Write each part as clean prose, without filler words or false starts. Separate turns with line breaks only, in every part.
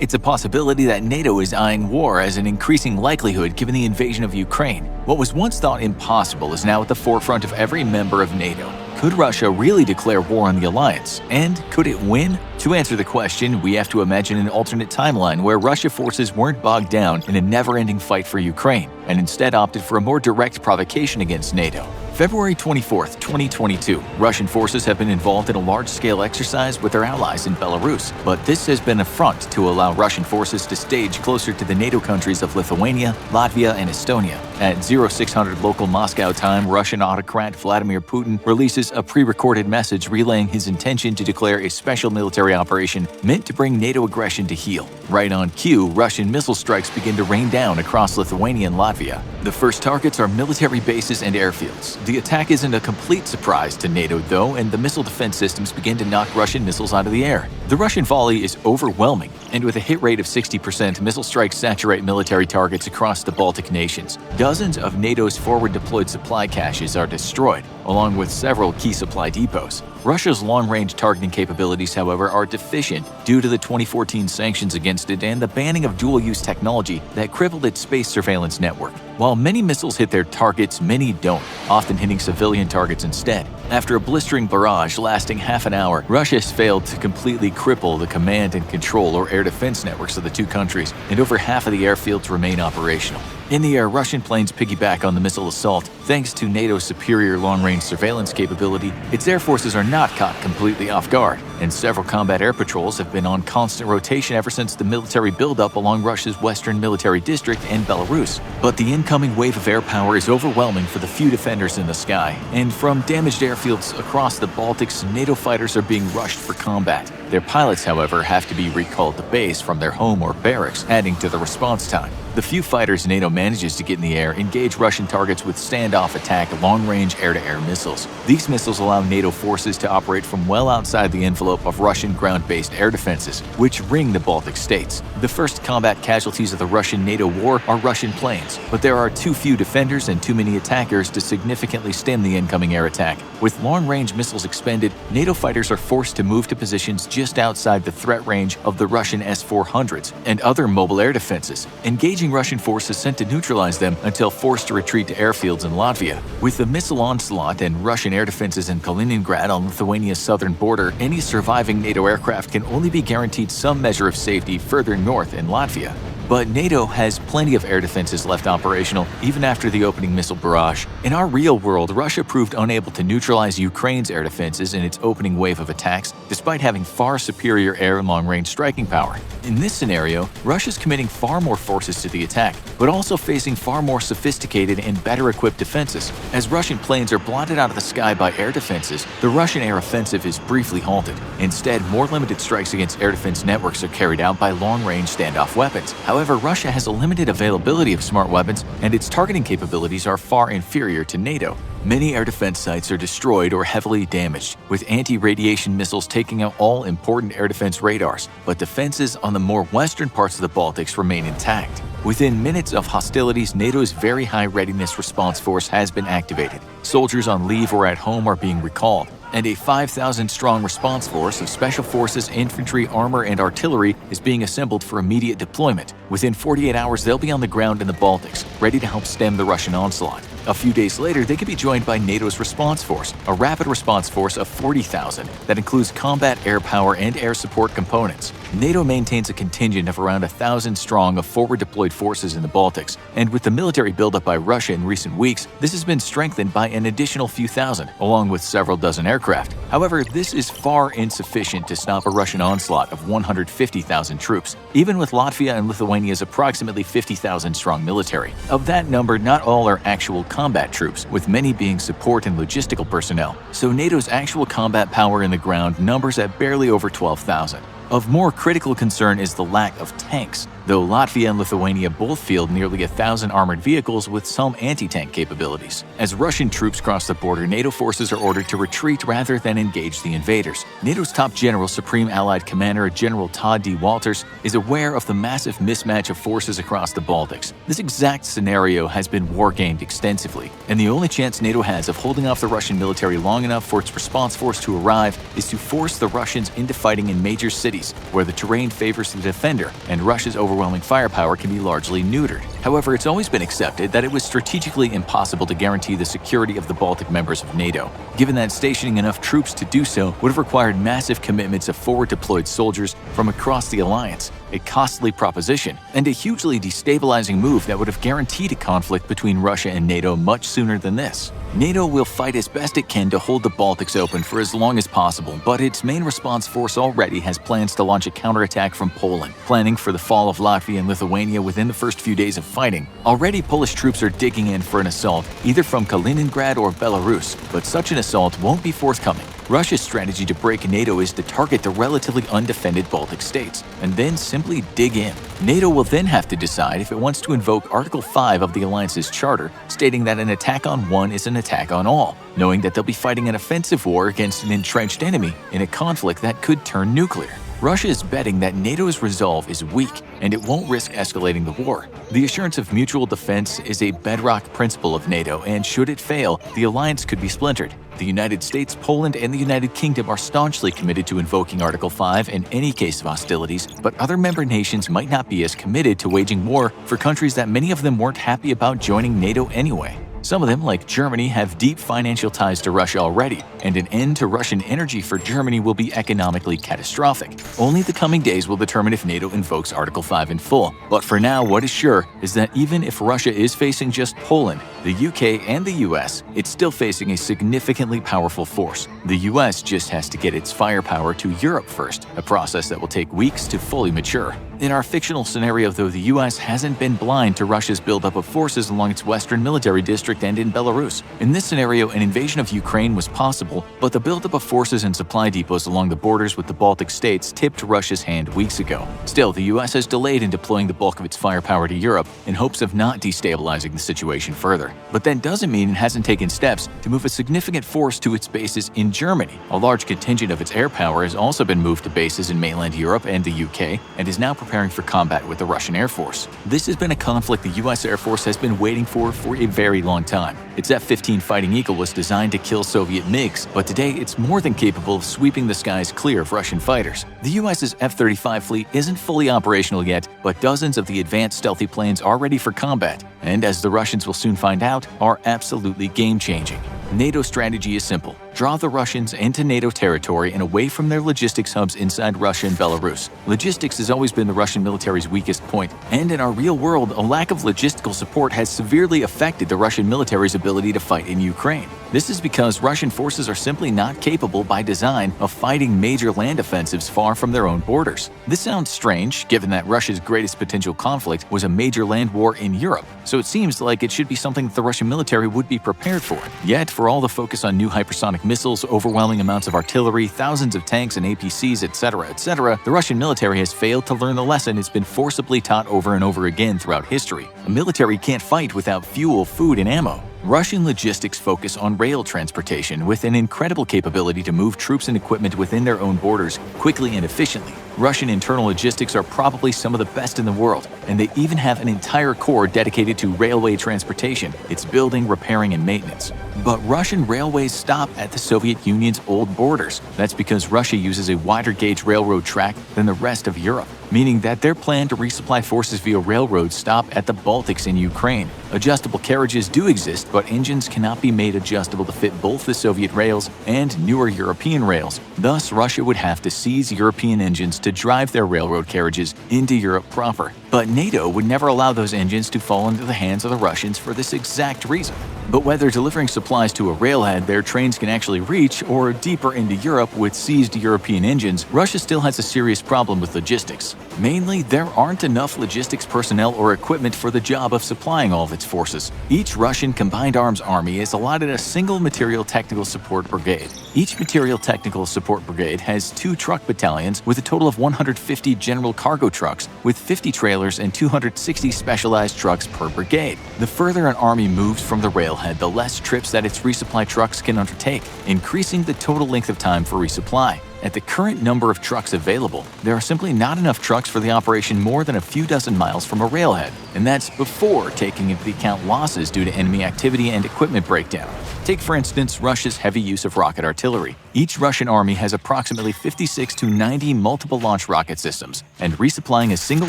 It's a possibility that NATO is eyeing war as an increasing likelihood given the invasion of Ukraine. What was once thought impossible is now at the forefront of every member of NATO. Could Russia really declare war on the alliance? And could it win? To answer the question, we have to imagine an alternate timeline where Russia forces weren't bogged down in a never-ending fight for Ukraine, and instead opted for a more direct provocation against NATO. February 24, 2022, Russian forces have been involved in a large-scale exercise with their allies in Belarus, but this has been a front to allow Russian forces to stage closer to the NATO countries of Lithuania, Latvia, and Estonia. At 0600 local Moscow time, Russian autocrat Vladimir Putin releases a pre-recorded message relaying his intention to declare a special military operation meant to bring NATO aggression to heel. Right on cue, Russian missile strikes begin to rain down across Lithuania and Latvia. The first targets are military bases and airfields. The attack isn't a complete surprise to NATO, though, and the missile defense systems begin to knock Russian missiles out of the air. The Russian volley is overwhelming, and with a hit rate of 60%, missile strikes saturate military targets across the Baltic nations. Dozens of NATO's forward-deployed supply caches are destroyed, along with several key supply depots. Russia's long-range targeting capabilities, however, are deficient due to the 2014 sanctions against it and the banning of dual-use technology that crippled its space surveillance network. While many missiles hit their targets, many don't, often hitting civilian targets instead. After a blistering barrage lasting half an hour, Russia has failed to completely cripple the command and control or air defense networks of the two countries, and over half of the airfields remain operational. In the air, Russian planes piggyback on the missile assault. Thanks to NATO's superior long-range surveillance capability, its air forces are not caught completely off guard, and several combat air patrols have been on constant rotation ever since the military buildup along Russia's western military district and Belarus. But the incoming wave of air power is overwhelming for the few defenders in the sky, and from damaged airfields across the Baltics, NATO fighters are being rushed for combat. Their pilots, however, have to be recalled to base from their home or barracks, adding to the response time. The few fighters NATO manages to get in the air engage Russian targets with standoff attack long-range air-to-air missiles. These missiles allow NATO forces to operate from well outside the envelope of Russian ground-based air defenses, which ring the Baltic states. The first combat casualties of the Russian-NATO war are Russian planes, but there are too few defenders and too many attackers to significantly stem the incoming air attack. With long-range missiles expended, NATO fighters are forced to move to positions just outside the threat range of the Russian S-400s and other mobile air defenses. Engaging Russian forces sent to neutralize them until forced to retreat to airfields in Latvia. With the missile onslaught and Russian air defenses in Kaliningrad on Lithuania's southern border, any surviving NATO aircraft can only be guaranteed some measure of safety further north in Latvia. But NATO has plenty of air defenses left operational even after the opening missile barrage. In our real world, Russia proved unable to neutralize Ukraine's air defenses in its opening wave of attacks, despite having far superior air and long-range striking power. In this scenario, Russia's committing far more forces to the attack, but also facing far more sophisticated and better-equipped defenses. As Russian planes are blotted out of the sky by air defenses, the Russian air offensive is briefly halted. Instead, more limited strikes against air defense networks are carried out by long-range standoff weapons. However, Russia has a limited availability of smart weapons, and its targeting capabilities are far inferior to NATO. Many air defense sites are destroyed or heavily damaged, with anti-radiation missiles taking out all important air defense radars, but defenses on the more western parts of the Baltics remain intact. Within minutes of hostilities, NATO's Very High Readiness Response Force has been activated. Soldiers on leave or at home are being recalled, and a 5,000-strong response force of special forces, infantry, armor, and artillery is being assembled for immediate deployment. Within 48 hours, they'll be on the ground in the Baltics, ready to help stem the Russian onslaught. A few days later, they could be joined by NATO's response force, a rapid response force of 40,000 that includes combat air power and air support components. NATO maintains a contingent of around 1,000 strong of forward-deployed forces in the Baltics, and with the military buildup by Russia in recent weeks, this has been strengthened by an additional few thousand, along with several dozen aircraft. However, this is far insufficient to stop a Russian onslaught of 150,000 troops, even with Latvia and Lithuania's approximately 50,000 strong military. Of that number, not all are actual combat troops, with many being support and logistical personnel, so NATO's actual combat power in the ground numbers at barely over 12,000. Of more critical concern is the lack of tanks, though Latvia and Lithuania both field nearly 1,000 armored vehicles with some anti-tank capabilities. As Russian troops cross the border, NATO forces are ordered to retreat rather than engage the invaders. NATO's top general, Supreme Allied Commander General Todd D. Walters, is aware of the massive mismatch of forces across the Baltics. This exact scenario has been war-gamed extensively, and the only chance NATO has of holding off the Russian military long enough for its response force to arrive is to force the Russians into fighting in major cities seas, where the terrain favors the defender and Russia's overwhelming firepower can be largely neutered. However, it's always been accepted that it was strategically impossible to guarantee the security of the Baltic members of NATO, given that stationing enough troops to do so would have required massive commitments of forward-deployed soldiers from across the alliance, a costly proposition, and a hugely destabilizing move that would have guaranteed a conflict between Russia and NATO much sooner than this. NATO will fight as best it can to hold the Baltics open for as long as possible, but its main response force already has plans to launch a counterattack from Poland, planning for the fall of Latvia and Lithuania within the first few days of fighting. Already, Polish troops are digging in for an assault, either from Kaliningrad or Belarus, but such an assault won't be forthcoming. Russia's strategy to break NATO is to target the relatively undefended Baltic states, and then simply dig in. NATO will then have to decide if it wants to invoke Article 5 of the alliance's charter, stating that an attack on one is an attack on all, knowing that they'll be fighting an offensive war against an entrenched enemy in a conflict that could turn nuclear. Russia is betting that NATO's resolve is weak and it won't risk escalating the war. The assurance of mutual defense is a bedrock principle of NATO, and should it fail, the alliance could be splintered. The United States, Poland, and the United Kingdom are staunchly committed to invoking Article 5 in any case of hostilities, but other member nations might not be as committed to waging war for countries that many of them weren't happy about joining NATO anyway. Some of them, like Germany, have deep financial ties to Russia already, and an end to Russian energy for Germany will be economically catastrophic. Only the coming days will determine if NATO invokes Article 5 in full. But for now, what is sure is that even if Russia is facing just Poland, the UK, and the US, it's still facing a significantly powerful force. The US just has to get its firepower to Europe first, a process that will take weeks to fully mature. In our fictional scenario, though, the US hasn't been blind to Russia's buildup of forces along its western military district and in Belarus. In this scenario, an invasion of Ukraine was possible, but the buildup of forces and supply depots along the borders with the Baltic states tipped Russia's hand weeks ago. Still, the US has delayed in deploying the bulk of its firepower to Europe in hopes of not destabilizing the situation further. But that doesn't mean it hasn't taken steps to move a significant force to its bases in Germany. A large contingent of its air power has also been moved to bases in mainland Europe and the UK, and is now preparing for combat with the Russian Air Force. This has been a conflict the US Air Force has been waiting for a very long time. Its F-15 Fighting Eagle was designed to kill Soviet MiGs, but today it's more than capable of sweeping the skies clear of Russian fighters. The US's F-35 fleet isn't fully operational yet, but dozens of the advanced stealthy planes are ready for combat, and as the Russians will soon find out, are absolutely game-changing. NATO's strategy is simple. Draw the Russians into NATO territory and away from their logistics hubs inside Russia and Belarus. Logistics has always been the Russian military's weakest point, and in our real world, a lack of logistical support has severely affected the Russian military's ability to fight in Ukraine. This is because Russian forces are simply not capable by design of fighting major land offensives far from their own borders. This sounds strange, given that Russia's greatest potential conflict was a major land war in Europe, so it seems like it should be something that the Russian military would be prepared for. Yet, for all the focus on new hypersonic missiles, overwhelming amounts of artillery, thousands of tanks and APCs, etc., the Russian military has failed to learn the lesson it's been forcibly taught over and over again throughout history. A military can't fight without fuel, food, and ammo. Russian logistics focus on rail transportation with an incredible capability to move troops and equipment within their own borders quickly and efficiently. Russian internal logistics are probably some of the best in the world, and they even have an entire corps dedicated to railway transportation, its building, repairing, and maintenance. But Russian railways stop at the Soviet Union's old borders. That's because Russia uses a wider gauge railroad track than the rest of Europe, meaning that their plan to resupply forces via railroads stop at the Baltics in Ukraine. Adjustable carriages do exist, but engines cannot be made adjustable to fit both the Soviet rails and newer European rails. Thus, Russia would have to seize European engines to drive their railroad carriages into Europe proper. But NATO would never allow those engines to fall into the hands of the Russians for this exact reason. But whether delivering supplies to a railhead their trains can actually reach, or deeper into Europe with seized European engines, Russia still has a serious problem with logistics. Mainly, there aren't enough logistics personnel or equipment for the job of supplying all of its forces. Each Russian combined arms army is allotted a single material technical support brigade. Each material technical support brigade has 2 truck battalions with a total of 150 general cargo trucks, with 50 trailers and 260 specialized trucks per brigade. The further an army moves from the railhead, the less trips that its resupply trucks can undertake, increasing the total length of time for resupply. At the current number of trucks available, there are simply not enough trucks for the operation more than a few dozen miles from a railhead, and that's before taking into account losses due to enemy activity and equipment breakdown. Take, for instance, Russia's heavy use of rocket artillery. Each Russian army has approximately 56 to 90 multiple launch rocket systems, and resupplying a single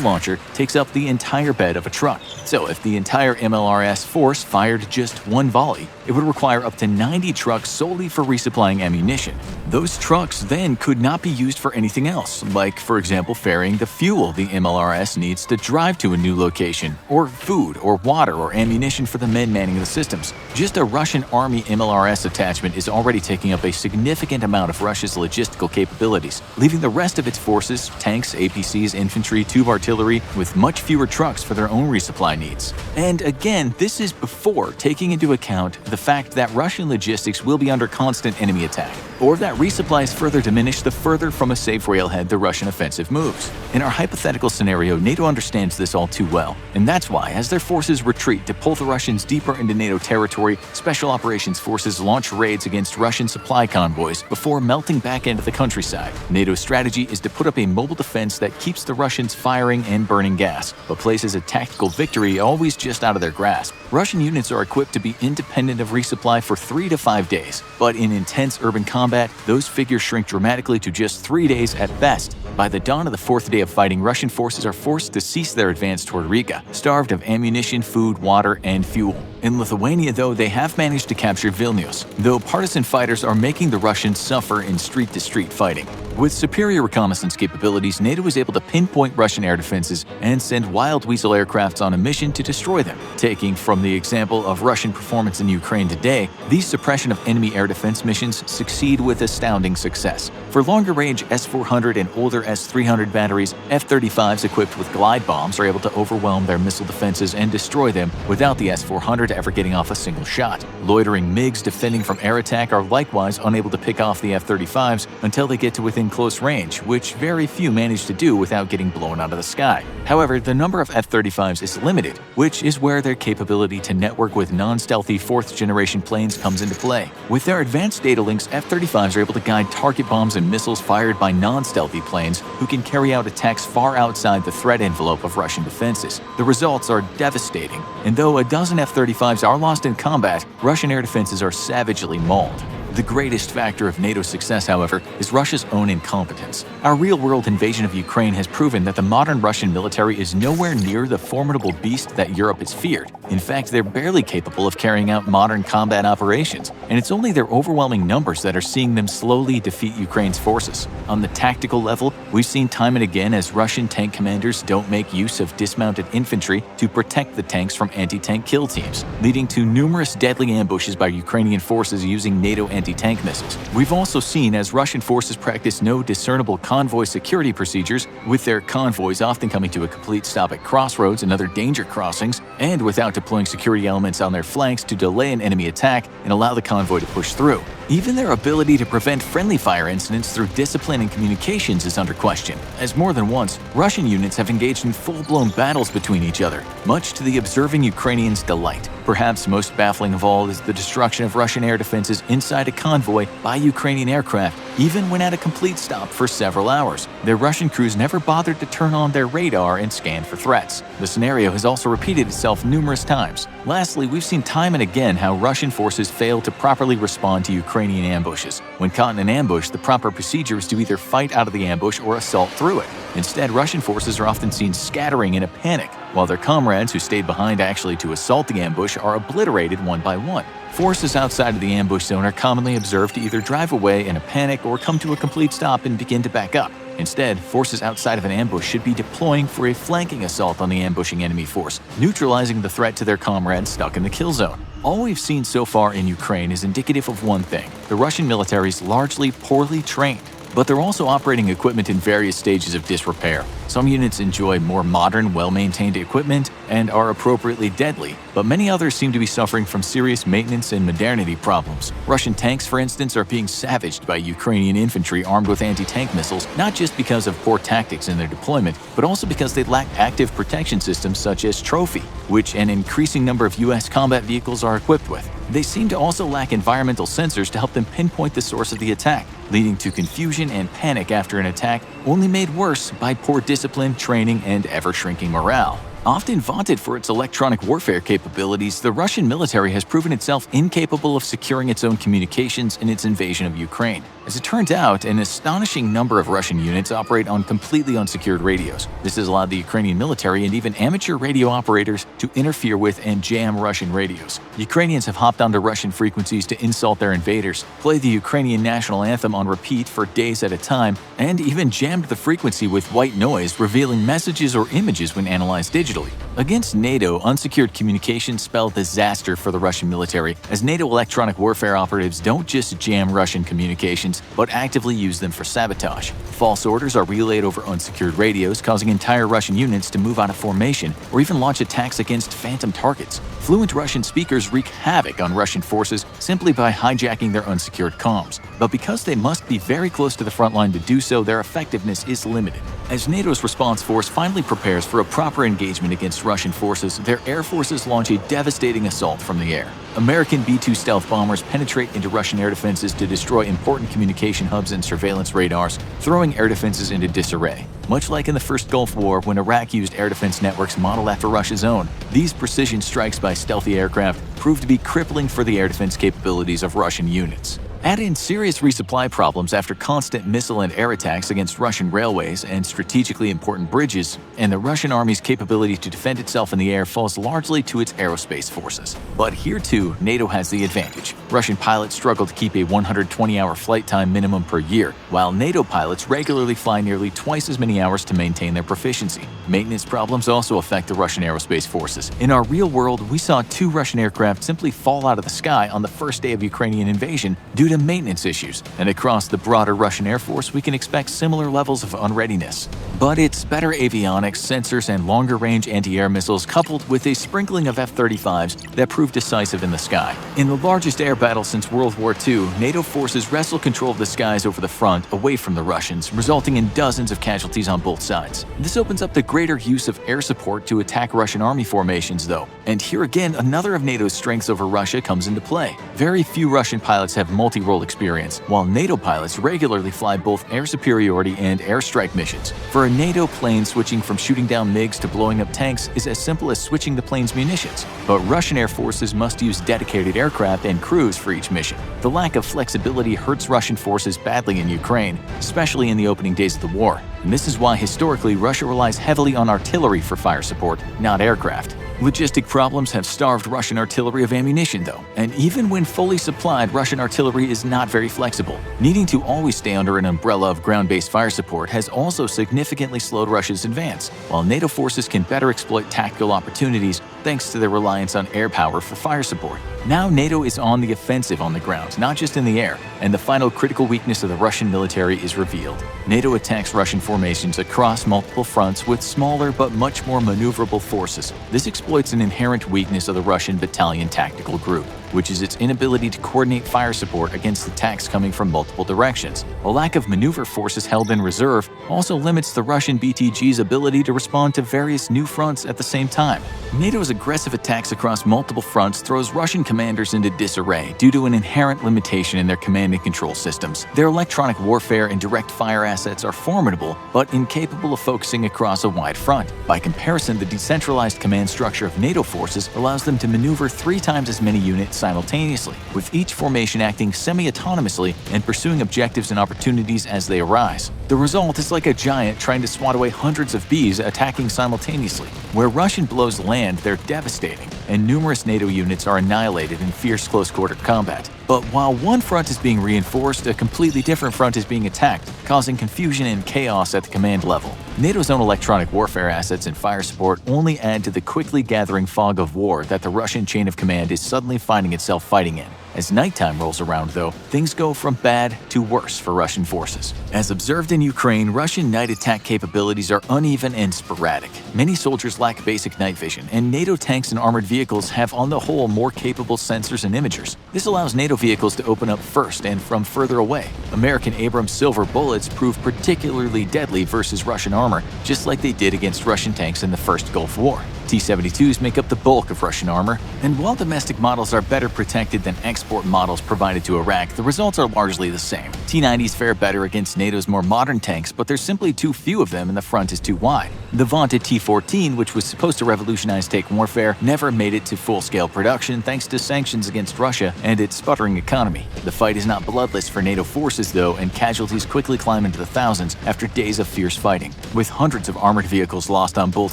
launcher takes up the entire bed of a truck. So if the entire MLRS force fired just one volley, it would require up to 90 trucks solely for resupplying ammunition. Those trucks then could not be used for anything else, like, for example, ferrying the fuel the MLRS needs to drive to a new location, or food or water or ammunition for the men manning the systems. Just a Russian Army MLRS attachment is already taking up a significant amount of Russia's logistical capabilities, leaving the rest of its forces, tanks, APCs, infantry, tube artillery, with much fewer trucks for their own resupply needs. And again, this is before taking into account the fact that Russian logistics will be under constant enemy attack, or that resupplies further diminish the further from a safe railhead the Russian offensive moves. In our hypothetical scenario, NATO understands this all too well, and that's why, as their forces retreat to pull the Russians deeper into NATO territory, Special Operations Forces launch raids against Russian supply convoys before melting back into the countryside. NATO's strategy is to put up a mobile defense that keeps the Russians firing and burning gas, but places a tactical victory always just out of their grasp. Russian units are equipped to be independent of resupply for 3 to 5 days, but in intense urban combat, those figures shrink dramatically to just 3 days at best. By the dawn of the 4th day of fighting, Russian forces are forced to cease their advance toward Riga, starved of ammunition, food, water, and fuel. In Lithuania, though, they have managed to capture Vilnius, though partisan fighters are making the Russians suffer in street-to-street fighting. With superior reconnaissance capabilities, NATO is able to pinpoint Russian air defenses and send Wild Weasel aircrafts on a mission to destroy them. Taking from the example of Russian performance in Ukraine today, these suppression of enemy air defense missions succeed with astounding success. For longer-range S-400 and older S-300 batteries, F-35s equipped with glide bombs are able to overwhelm their missile defenses and destroy them without the S-400 ever getting off a single shot. Loitering MiGs defending from air attack are likewise unable to pick off the F-35s until they get to within close range, which very few manage to do without getting blown out of the sky. However, the number of F-35s is limited, which is where their capability to network with non-stealthy 4th-generation planes comes into play. With their advanced data links, F-35s are able to guide target bombs and missiles fired by non-stealthy planes who can carry out attacks far outside the threat envelope of Russian defenses. The results are devastating, and though a dozen F-35s are lost in combat, Russian air defenses are savagely mauled. The greatest factor of NATO's success, however, is Russia's own incompetence. Our real-world invasion of Ukraine has proven that the modern Russian military is nowhere near the formidable beast that Europe has feared. In fact, they're barely capable of carrying out modern combat operations, and it's only their overwhelming numbers that are seeing them slowly defeat Ukraine's forces. On the tactical level, we've seen time and again as Russian tank commanders don't make use of dismounted infantry to protect the tanks from anti-tank kill teams, leading to numerous deadly ambushes by Ukrainian forces using NATO anti-tank missiles. We've also seen as Russian forces practice no discernible convoy security procedures, with their convoys often coming to a complete stop at crossroads and other danger crossings, and without deploying security elements on their flanks to delay an enemy attack and allow the convoy to push through. Even their ability to prevent friendly fire incidents through discipline and communications is under question, as more than once, Russian units have engaged in full-blown battles between each other, much to the observing Ukrainians' delight. Perhaps most baffling of all is the destruction of Russian air defenses inside a convoy by Ukrainian aircraft, even when at a complete stop for several hours. Their Russian crews never bothered to turn on their radar and scan for threats. The scenario has also repeated itself numerous times. Lastly, we've seen time and again how Russian forces fail to properly respond to Ukrainian ambushes. When caught in an ambush, the proper procedure is to either fight out of the ambush or assault through it. Instead, Russian forces are often seen scattering in a panic, while their comrades who stayed behind actually to assault the ambush are obliterated one by one. Forces outside of the ambush zone are commonly observed to either drive away in a panic or come to a complete stop and begin to back up. Instead, forces outside of an ambush should be deploying for a flanking assault on the ambushing enemy force, neutralizing the threat to their comrades stuck in the kill zone. All we've seen so far in Ukraine is indicative of one thing: the Russian military is largely poorly trained. But they're also operating equipment in various stages of disrepair. Some units enjoy more modern, well-maintained equipment and are appropriately deadly, but many others seem to be suffering from serious maintenance and modernity problems. Russian tanks, for instance, are being savaged by Ukrainian infantry armed with anti-tank missiles, not just because of poor tactics in their deployment, but also because they lack active protection systems such as Trophy, which an increasing number of U.S. combat vehicles are equipped with. They seem to also lack environmental sensors to help them pinpoint the source of the attack, leading to confusion and panic after an attack, only made worse by poor discipline, training, and ever-shrinking morale. Often vaunted for its electronic warfare capabilities, the Russian military has proven itself incapable of securing its own communications in its invasion of Ukraine. As it turns out, an astonishing number of Russian units operate on completely unsecured radios. This has allowed the Ukrainian military and even amateur radio operators to interfere with and jam Russian radios. Ukrainians have hopped onto Russian frequencies to insult their invaders, play the Ukrainian national anthem on repeat for days at a time, and even jammed the frequency with white noise, revealing messages or images when analyzed digitally. Against NATO, unsecured communications spell disaster for the Russian military, as NATO electronic warfare operatives don't just jam Russian communications, but actively use them for sabotage. False orders are relayed over unsecured radios, causing entire Russian units to move out of formation or even launch attacks against phantom targets. Fluent Russian speakers wreak havoc on Russian forces simply by hijacking their unsecured comms. But because they must be very close to the front line to do so, their effectiveness is limited. As NATO's response force finally prepares for a proper engagement against Russian forces, their air forces launch a devastating assault from the air. American B-2 stealth bombers penetrate into Russian air defenses to destroy important communication hubs and surveillance radars, throwing air defenses into disarray. Much like in the First Gulf War when Iraq used air defense networks modeled after Russia's own, these precision strikes by stealthy aircraft proved to be crippling for the air defense capabilities of Russian units. Add in serious resupply problems after constant missile and air attacks against Russian railways and strategically important bridges, and the Russian army's capability to defend itself in the air falls largely to its aerospace forces. But here too, NATO has the advantage. Russian pilots struggle to keep a 120-hour flight time minimum per year, while NATO pilots regularly fly nearly twice as many hours to maintain their proficiency. Maintenance problems also affect the Russian aerospace forces. In our real world, we saw 2 Russian aircraft simply fall out of the sky on the first day of Ukrainian invasion due to maintenance issues, and across the broader Russian Air Force we can expect similar levels of unreadiness. But it's better avionics, sensors, and longer-range anti-air missiles coupled with a sprinkling of F-35s that prove decisive in the sky. In the largest air battle since World War II, NATO forces wrestle control of the skies over the front away from the Russians, resulting in dozens of casualties on both sides. This opens up the greater use of air support to attack Russian army formations, though. And here again, another of NATO's strengths over Russia comes into play. Very few Russian pilots have multi-role experience, while NATO pilots regularly fly both air superiority and airstrike missions. For a NATO plane, switching from shooting down MiGs to blowing up tanks is as simple as switching the plane's munitions. But Russian air forces must use dedicated aircraft and crews for each mission. The lack of flexibility hurts Russian forces badly in Ukraine, especially in the opening days of the war. And this is why historically Russia relies heavily on artillery for fire support, not aircraft. Logistic problems have starved Russian artillery of ammunition, though, and even when fully supplied, Russian artillery is not very flexible. Needing to always stay under an umbrella of ground-based fire support has also significantly slowed Russia's advance, while NATO forces can better exploit tactical opportunities thanks to their reliance on air power for fire support. Now NATO is on the offensive on the ground, not just in the air, and the final critical weakness of the Russian military is revealed. NATO attacks Russian formations across multiple fronts with smaller but much more maneuverable forces. This exploits an inherent weakness of the Russian battalion tactical group, which is its inability to coordinate fire support against attacks coming from multiple directions. A lack of maneuver forces held in reserve also limits the Russian BTG's ability to respond to various new fronts at the same time. NATO's aggressive attacks across multiple fronts throws Russian commanders into disarray due to an inherent limitation in their command and control systems. Their electronic warfare and direct fire assets are formidable, but incapable of focusing across a wide front. By comparison, the decentralized command structure of NATO forces allows them to maneuver 3 times as many units simultaneously, with each formation acting semi-autonomously and pursuing objectives and opportunities as they arise. The result is like a giant trying to swat away hundreds of bees attacking simultaneously. Where Russian blows land, they're devastating, and numerous NATO units are annihilated in fierce close-quarter combat. But while one front is being reinforced, a completely different front is being attacked, causing confusion and chaos at the command level. NATO's own electronic warfare assets and fire support only add to the quickly gathering fog of war that the Russian chain of command is suddenly finding itself fighting in. As nighttime rolls around, though, things go from bad to worse for Russian forces. As observed in Ukraine, Russian night attack capabilities are uneven and sporadic. Many soldiers lack basic night vision, and NATO tanks and armored vehicles have on the whole more capable sensors and imagers. This allows NATO vehicles to open up first and from further away. American Abrams Silver bullets prove particularly deadly versus Russian armor, just like they did against Russian tanks in the First Gulf War. T-72s make up the bulk of Russian armor, and while domestic models are better protected than export transport models provided to Iraq, the results are largely the same. T-90s fare better against NATO's more modern tanks, but there's simply too few of them and the front is too wide. The vaunted T-14, which was supposed to revolutionize tank warfare, never made it to full-scale production thanks to sanctions against Russia and its sputtering economy. The fight is not bloodless for NATO forces, though, and casualties quickly climb into the thousands after days of fierce fighting, with hundreds of armored vehicles lost on both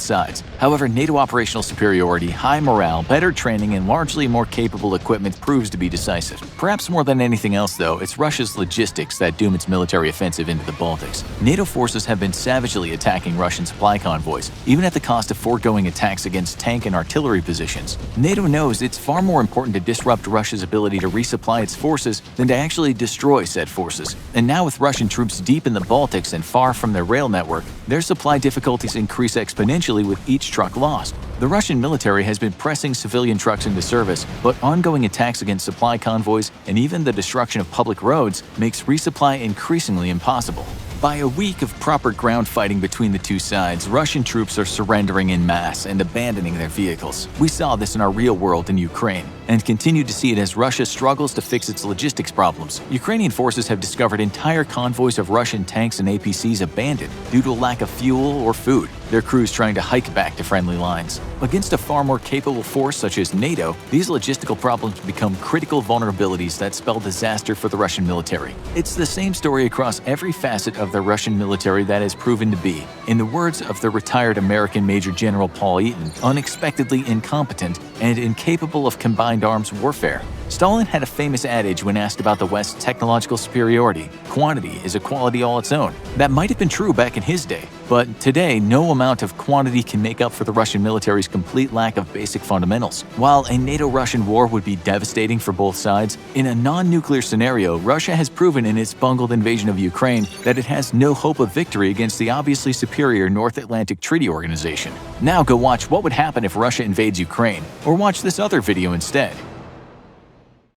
sides. However, NATO operational superiority, high morale, better training, and largely more capable equipment proves to be decisive. Perhaps more than anything else, though, it's Russia's logistics that doom its military offensive into the Baltics. NATO forces have been savagely attacking Russian supply convoys, even at the cost of foregoing attacks against tank and artillery positions. NATO knows it's far more important to disrupt Russia's ability to resupply its forces than to actually destroy said forces. And now with Russian troops deep in the Baltics and far from their rail network, their supply difficulties increase exponentially with each truck lost. The Russian military has been pressing civilian trucks into service, but ongoing attacks against supply convoys and even the destruction of public roads makes resupply increasingly impossible. By a week of proper ground fighting between the two sides, Russian troops are surrendering en masse and abandoning their vehicles. We saw this in our real world in Ukraine, and continue to see it as Russia struggles to fix its logistics problems. Ukrainian forces have discovered entire convoys of Russian tanks and APCs abandoned due to a lack of fuel or food, their crews trying to hike back to friendly lines. Against a far more capable force such as NATO, these logistical problems become critical vulnerabilities that spell disaster for the Russian military. It's the same story across every facet of the Russian military that has proven to be, in the words of the retired American Major General Paul Eaton, unexpectedly incompetent and incapable of combined arms warfare. Stalin had a famous adage when asked about the West's technological superiority: quantity is a quality all its own. That might have been true back in his day, but today no amount of quantity can make up for the Russian military's complete lack of basic fundamentals. While a NATO-Russian war would be devastating for both sides, in a non-nuclear scenario, Russia has proven in its bungled invasion of Ukraine that it has no hope of victory against the obviously superior North Atlantic Treaty Organization. Now go watch what would happen if Russia invades Ukraine, or watch this other video instead.